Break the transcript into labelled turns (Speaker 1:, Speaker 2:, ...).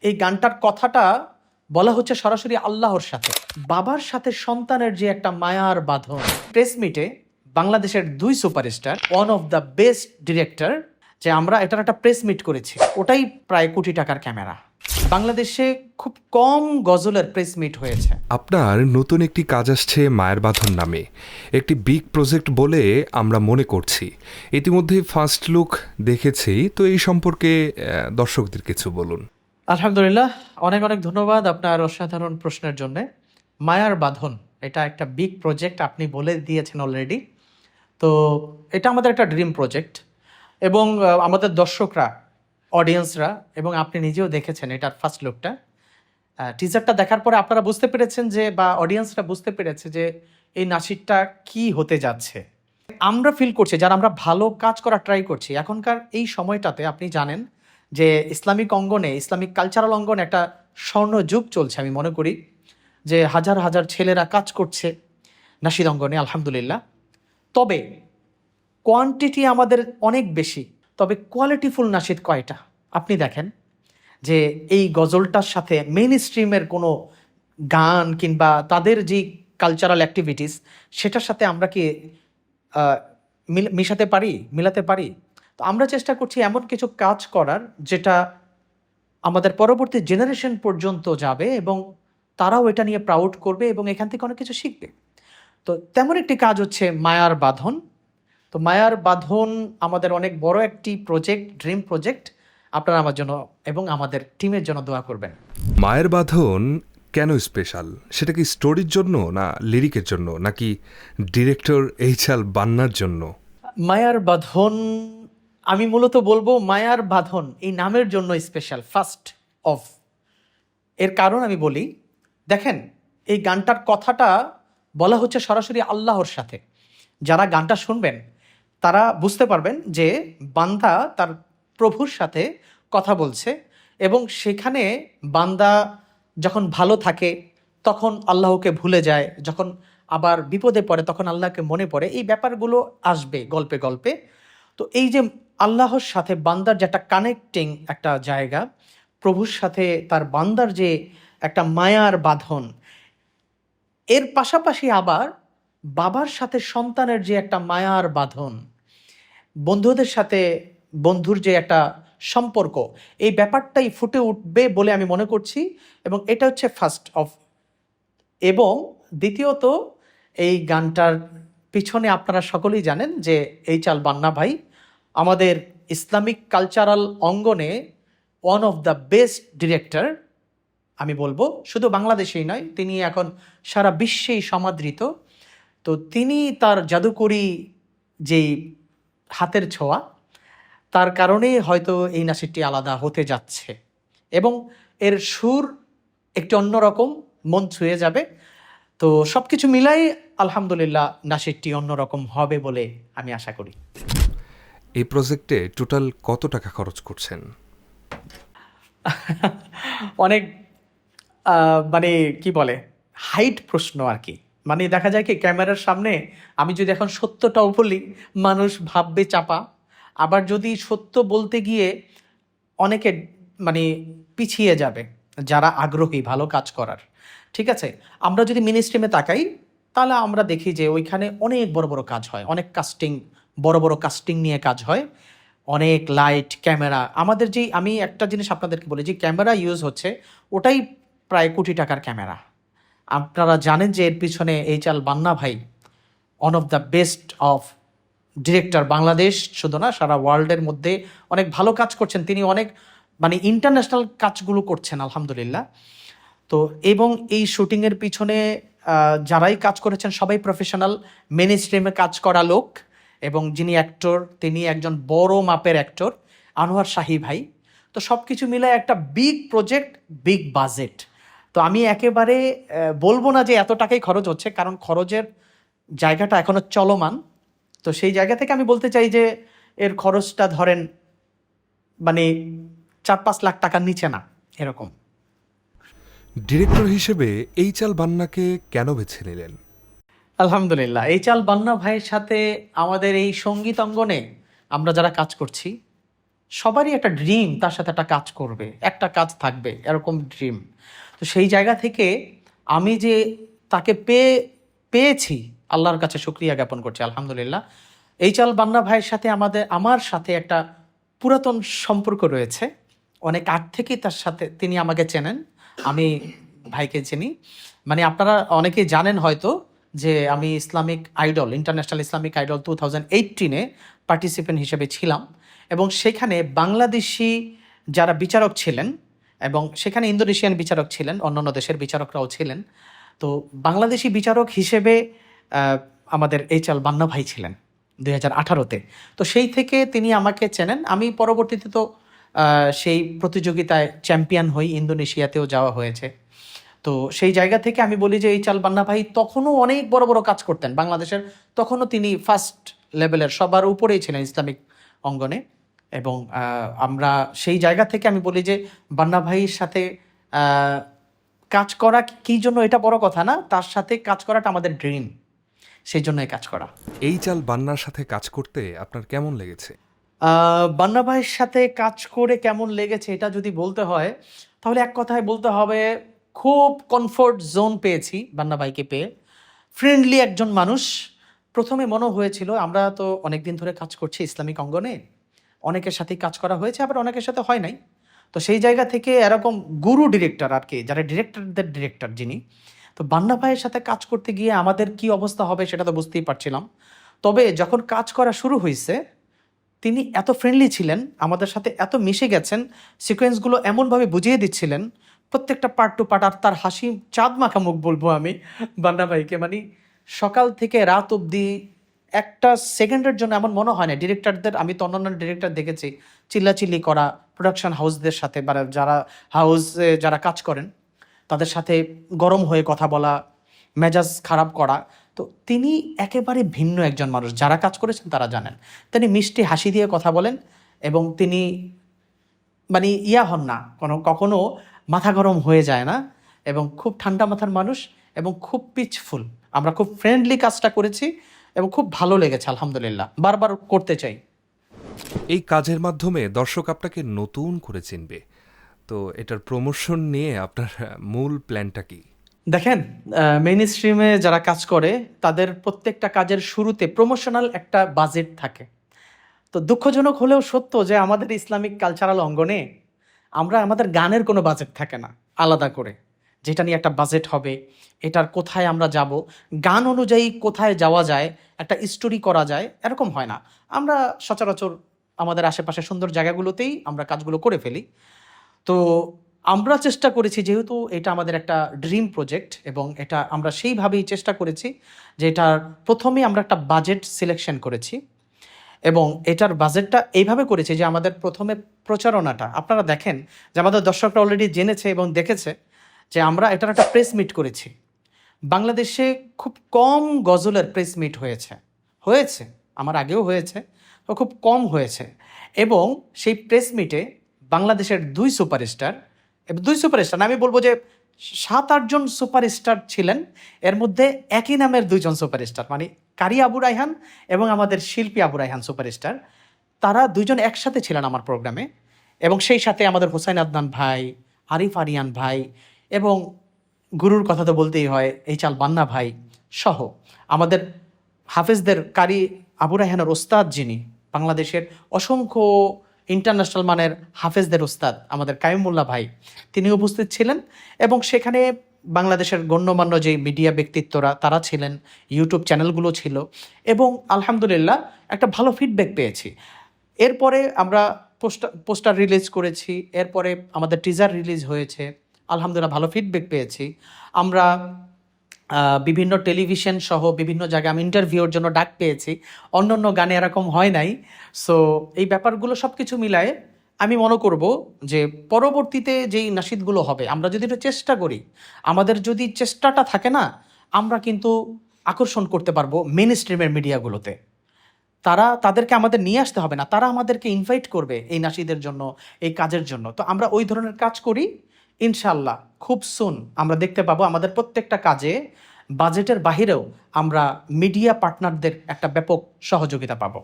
Speaker 1: এই গানটার কথাটা বলা হচ্ছে সরাসরি আল্লাহর সাথে, বাবার সাথে সন্তানের যে একটা মায়ার বাঁধন। প্রেস মিটে বাংলাদেশের দুই superstar, one of the best director, যে আমরা এটার একটা প্রেস মিট করেছি, ওটাই প্রায় কোটি টাকার ক্যামেরা। বাংলাদেশে খুব কম গজলের প্রেস মিট হয়েছে।
Speaker 2: আপনার নতুন একটি কাজ আসছে মায়ের বাঁধন নামে, একটি বিগ প্রজেক্ট বলে আমরা মনে করছি। ইতিমধ্যে ফার্স্ট লুক দেখেছি, তো এই সম্পর্কে দর্শকদের কিছু বলুন।
Speaker 1: আলহামদুলিল্লাহ, অনেক অনেক ধন্যবাদ আপনার অসাধারণ প্রশ্নের জন্য। মায়ার বাঁধন এটা একটা বিগ প্রজেক্ট, আপনি বলে দিয়েছেন অলরেডি। তো এটা আমাদের একটা ড্রিম প্রজেক্ট, এবং আমাদের দর্শকরা, অডিয়েন্সরা এবং আপনি নিজেও দেখেছেন এটার ফার্স্ট লুকটা। টিজারটা দেখার পরে আপনারা বুঝতে পেরেছেন যে, বা অডিয়েন্সরা বুঝতে পেরেছে যে এই নাসিরটা কি হতে যাচ্ছে। আমরা ফিল করছি, যারা আমরা ভালো কাজ করা ট্রাই করছি এখনকার এই সময়টাতে, আপনি জানেন যে ইসলামিক অঙ্গনে, ইসলামিক কালচারাল অঙ্গনে একটা স্বর্ণ যুগ চলছে। আমি মনে করি যে হাজার হাজার ছেলেরা কাজ করছে নাশিদ অঙ্গনে, আলহামদুলিল্লাহ। তবে কোয়ান্টিটি আমাদের অনেক বেশি, তবে কোয়ালিটিফুল নাশিদ কয়টা আপনি দেখেন। যে এই গজলটার সাথে মেইন স্ট্রিমের কোনো গান কিংবা তাদের যে কালচারাল অ্যাক্টিভিটিস, সেটার সাথে আমরা কি মিশাতে পারি, মিলাতে পারি? তো আমরা চেষ্টা করছি এমন কিছু কাজ করার যেটা আমাদের পরবর্তী জেনারেশন পর্যন্ত যাবে এবং তারাও এটা নিয়ে প্রাউড করবে এবং এখান থেকে অনেক কিছু শিখবে। তো তেমন একটি কাজ হচ্ছে মায়ার বাঁধন। তো মায়ার বাঁধন আমাদের অনেক বড় একটি প্রজেক্ট, ড্রিম প্রজেক্ট। আপনারা আমার জন্য এবং আমাদের টিমের জন্য দোয়া করবেন।
Speaker 2: মায়ের বাঁধন কেন স্পেশাল? সেটা কি স্টোরির জন্য, না লিরিকের জন্য, নাকি ডিরেক্টর এইচ.এল. বান্নার জন্য?
Speaker 1: মায়ার বাঁধন, আমি মূলত বলবো মায়ার বাঁধন এই নামের জন্য স্পেশাল ফার্স্ট অফ। এর কারণ আমি বলি, দেখেন এই গানটার কথাটা বলা হচ্ছে সরাসরি আল্লাহর সাথে। যারা গানটা শুনবেন তারা বুঝতে পারবেন যে বান্দা তার প্রভুর সাথে কথা বলছে, এবং সেখানে বান্দা যখন ভালো থাকে তখন আল্লাহকে ভুলে যায়, যখন আবার বিপদে পড়ে তখন আল্লাহকে মনে পড়ে। এই ব্যাপারগুলো আসবে গল্পে গল্পে। তো এই যে আল্লাহর সাথে বান্দার যে একটা কানেক্টিং একটা জায়গা, প্রভুর সাথে তার বান্দার যে একটা মায়ার বাঁধন, এর পাশাপাশি আবার বাবার সাথে সন্তানের যে একটা মায়ার বাঁধন, বন্ধুদের সাথে বন্ধুর যে একটা সম্পর্ক, এই ব্যাপারটাই ফুটে উঠবে বলে আমি মনে করছি। এবং এটা হচ্ছে ফার্স্ট অফ। এবং দ্বিতীয়ত, এই গানটার পিছনে আপনারা সকলেই জানেন যে এইচ.এল. বান্না ভাই আমাদের ইসলামিক কালচারাল অঙ্গনে one of the best director. আমি বলবো শুধু বাংলাদেশেই নয়, তিনি এখন সারা বিশ্বেই সমাদৃত। তো তিনি তার জাদুকরি যেই হাতের ছোঁয়া, তার কারণেই হয়তো এই নাসিরটি আলাদা হতে যাচ্ছে, এবং এর সুর একটি অন্যরকম, মন ছুঁয়ে যাবে। তো সব কিছু মিলাই আলহামদুলিল্লাহ নাসিরটি অন্যরকম হবে বলে আমি আশা করি।
Speaker 2: এই প্রজেক্টে টোটাল কত টাকা খরচ করছেন?
Speaker 1: অনেক মানে কি বলে, হাইট প্রশ্ন আর কি। মানে দেখা যায় কি, ক্যামেরার সামনে আমি যদি এখন সত্যটাও বলি মানুষ ভাববে চাপা, আবার যদি সত্য বলতে গিয়ে অনেকে মানে পিছিয়ে যাবে যারা আগ্রহী ভালো কাজ করার। ঠিক আছে, আমরা যদি মিনি স্ট্রিমে তাকাই তাহলে আমরা দেখি যে ওইখানে অনেক বড় বড় কাজ হয়, অনেক কাস্টিং, বড় বড় কাস্টিং নিয়ে কাজ হয়, অনেক লাইট, ক্যামেরা। আমাদের যেই, আমি একটা জিনিস আপনাদেরকে বলি, যে ক্যামেরা ইউজ হচ্ছে ওটাই প্রায় কোটি টাকার ক্যামেরা। আপনারা জানেন যে এর পিছনে এইচ.এল. বান্না ভাই one of the best of director, Bangladesh শুধু না সারা ওয়ার্ল্ডের মধ্যে অনেক ভালো কাজ করছেন তিনি, অনেক মানে ইন্টারন্যাশনাল কাজগুলো করছেন আলহামদুলিল্লাহ। তো এবং এই শুটিংয়ের পিছনে যারাই কাজ করেছেন সবাই প্রফেশনাল, মেন স্ট্রিমে কাজ করা লোক, এবং যিনি অ্যাক্টর তিনি একজন বড় মাপের অ্যাক্টর, আনোয়ার শাহী ভাই। তো সব কিছু মিলে একটা বিগ প্রজেক্ট, বিগ বাজেট। তো আমি একেবারে বলবো না যে এত টাকাই খরচ হচ্ছে, কারণ খরচের জায়গাটা এখনো চলমান। তো সেই জায়গা থেকে আমি বলতে চাই যে এর খরচটা ধরেন মানে 4-5 লাখ টাকার নিচে না, এরকম।
Speaker 2: ডিরেক্টর হিসেবে এইচ.এল. বান্নাকে কেন বেছে নিলেন?
Speaker 1: আলহামদুলিল্লাহ, এইচ.এল. বান্না ভাইয়ের সাথে আমাদের এই সঙ্গীত অঙ্গনে আমরা যারা কাজ করছি সবারই একটা ড্রিম, তার সাথে একটা কাজ করবে, একটা কাজ থাকবে, এরকম ড্রিম। তো সেই জায়গা থেকে আমি যে তাকে পেয়েছি, আল্লাহর কাছে শুকরিয়া জ্ঞাপন করছি, আলহামদুলিল্লাহ। এইচআল বান্না ভাইয়ের সাথে আমার সাথে একটা পুরাতন সম্পর্ক রয়েছে। অনেক আগ থেকেই তার সাথে, তিনি আমাকে চেনেন, আমি ভাইকে চিনি। মানে আপনারা অনেকেই জানেন হয়তো যে আমি Islamic idol, international Islamic idol 2018-এ পার্টিসিপেন্ট হিসেবে ছিলাম, এবং সেখানে বাংলাদেশি যারা বিচারক ছিলেন, এবং সেখানে ইন্দোনেশিয়ান বিচারক ছিলেন, অন্যান্য দেশের বিচারকরাও ছিলেন। তো বাংলাদেশি বিচারক হিসেবে আমাদের এইচআল বান্না ভাই ছিলেন 2018-তে। তো সেই থেকে তিনি আমাকে চেনেন। আমি পরবর্তীতে তো সেই প্রতিযোগিতায় চ্যাম্পিয়ন হই, ইন্দোনেশিয়াতেও যাওয়া হয়েছে। তো সেই জায়গা থেকে আমি বলি যে এইচআল বান্না ভাই তখনও অনেক বড় বড় কাজ করতেন বাংলাদেশের। তখনও তিনি ফার্স্ট লেভেলের, সবার উপরেই ছিলেন ইসলামিক অঙ্গনে। এবং আমরা সেই জায়গা থেকে আমি বলি যে বান্না ভাইয়ের সাথে কাজ করা কী জন্য এটা বড় কথা না, তার সাথে কাজ করাটা আমাদের ড্রিম, সেই জন্যই কাজ করা।
Speaker 2: এইচআল বান্নার সাথে কাজ করতে আপনার কেমন লেগেছে?
Speaker 1: বান্না ভাইয়ের সাথে কাজ করে কেমন লেগেছে এটা যদি বলতে হয়, তাহলে এক কথায় বলতে হবে খুব কমফোর্ট জোন পেয়েছি বান্না ভাইকে পেয়ে। ফ্রেন্ডলি একজন মানুষ। প্রথমে মনে হয়েছিল, আমরা তো অনেক দিন ধরে কাজ করছি ইসলামিক অঙ্গনে, অনেকের সাথেই কাজ করা হয়েছে, আবার অনেকের সাথে হয় নাই। তো সেই জায়গা থেকে এরকম গুরু ডিরেক্টর আর কি, যারা ডিরেক্টরদের ডিরেক্টর যিনি, তো বান্না ভাইয়ের সাথে কাজ করতে গিয়ে আমাদের কি অবস্থা হবে সেটা তো বুঝতেই পারছিলাম। তবে যখন কাজ করা শুরু হয়েছে, তিনি এত ফ্রেন্ডলি ছিলেন, আমাদের সাথে এত মিশে গেছেন, সিকোয়েন্সগুলো এমনভাবে বুঝিয়ে দিচ্ছিলেন প্রত্যেকটা পার্ট টু পার্ট। আর তার হাসি চাঁদ মাখা মুখ বলবো আমি বান্না ভাইকে, মানে সকাল থেকে রাত অবধি একটা সেকেন্ডের জন্য এমন মনে হয় না। ডিরেক্টরদের, আমি তো অন্যান্য ডিরেক্টর দেখেছি চিল্লাচিল্লি করা প্রোডাকশন হাউসদের সাথে, বা যারা হাউসে যারা কাজ করেন তাদের সাথে গরম হয়ে কথা বলা, মেজাজ খারাপ করা। তো তিনি একেবারে ভিন্ন একজন মানুষ, যারা কাজ করেছেন তারা জানেন। তিনি মিষ্টি হাসি দিয়ে কথা বলেন, এবং তিনি মানে হন না, কখনো মাথা গরম হয়ে যায় না, এবং খুব ঠান্ডা মাথার মানুষ, এবং খুব পিচফুল। আমরা খুব ফ্রেন্ডলি কাজটা করেছি এবং খুব ভালো লেগেছে, আলহামদুলিল্লাহ, বারবার করতে চাই।
Speaker 2: এই কাজের মাধ্যমে দর্শক আপনাকে নতুন করে চিনবে, তো এটার প্রমোশন নিয়ে আপনার মূল প্ল্যানটা কি?
Speaker 1: দেখেন, মেইন স্ট্রিমে যারা কাজ করে তাদের প্রত্যেকটা কাজের শুরুতে প্রমোশনাল একটা বাজেট থাকে। তো দুঃখজনক হলেও সত্য যে আমাদের ইসলামিক কালচারাল অঙ্গনে আমাদের গানের কোনো বাজেট থাকে না আলাদা করে, যেটা নিয়ে একটা বাজেট হবে, এটার কোথায় আমরা যাব, গান অনুযায়ী কোথায় যাওয়া যায়, একটা স্টোরি করা যায়, এরকম হয় না। আমরা সচরাচর আমাদের আশেপাশে সুন্দর জায়গাগুলোতেই আমরা কাজগুলো করে ফেলি। তো আমরা চেষ্টা করেছি, যেহেতু এটা আমাদের একটা ড্রিম প্রজেক্ট, এবং এটা আমরা সেইভাবেই চেষ্টা করেছি যে এটার প্রথমে আমরা একটা বাজেট সিলেকশন করেছি, এবং এটার বাজেটটা এইভাবে করেছি যে আমাদের প্রথমে প্রচারণাটা, আপনারা দেখেন যে আমাদের দর্শকরা অলরেডি জেনেছে এবং দেখেছে যে আমরা এটার একটা প্রেস মিট করেছি। বাংলাদেশে খুব কম গজলের প্রেস মিট হয়েছে, আমার আগেও হয়েছে, তো খুব কম হয়েছে। এবং সেই প্রেস মিটে বাংলাদেশের দুই সুপারস্টার না, আমি বলবো যে 7-8 জন সুপারস্টার ছিলেন। এর মধ্যে একই নামের 2 জন সুপারস্টার, মানে কারি আবু রায়হান এবং আমাদের শিল্পী আবু রায়হান সুপারস্টার, তারা 2 জন একসাথে ছিলেন আমার প্রোগ্রামে। এবং সেই সাথে আমাদের হোসাইন আদনান ভাই, আরিফ আরিয়ান ভাই, এবং গুরুর কথা তো বলতেই হয় এইচআল বান্না ভাই সহ আমাদের হাফেজদের, কারি আবু রায়হানের ওস্তাদ যিনি, বাংলাদেশের অসংখ্য ইন্টারন্যাশনাল মানের হাফেজদের ওস্তাদ আমাদের কাইমুল্লাহ ভাই, তিনি উপস্থিত ছিলেন। এবং সেখানে বাংলাদেশের গণ্যমান্য যে মিডিয়া ব্যক্তিত্বরা তারা ছিলেন, ইউটিউব চ্যানেলগুলো ছিল, এবং আলহামদুলিল্লাহ একটা ভালো ফিডব্যাক পেয়েছি। এরপরে আমরা পোস্টার রিলিজ করেছি, এরপরে আমাদের টিজার রিলিজ হয়েছে, আলহামদুলিল্লাহ ভালো ফিডব্যাক পেয়েছি। আমরা বিভিন্ন টেলিভিশন সহ বিভিন্ন জায়গায় আমি ইন্টারভিউর জন্য ডাক পেয়েছি, অন্য গানে এরকম হয় নাই। সো এই ব্যাপারগুলো সব কিছু মিলায়ে আমি মনে করব যে পরবর্তীতে যেই নাশিদগুলো হবে, আমরা যদি একটু চেষ্টা করি, আমাদের যদি চেষ্টাটা থাকে না, আমরা কিন্তু আকর্ষণ করতে পারবো মেইন স্ট্রিমের মিডিয়াগুলোতে। তাদেরকে আমাদের নিয়ে আসতে হবে না, তারা আমাদেরকে ইনভাইট করবে এই নাশিদের জন্য, এই কাজের জন্য। তো আমরা ওই ধরনের কাজ করি, ইনশাল্লাহ খুব সুন আমরা দেখতে পাবো আমাদের প্রত্যেকটা কাজে বাজেটের বাহিরেও আমরা মিডিয়া পার্টনারদের একটা ব্যাপক সহযোগিতা পাবো।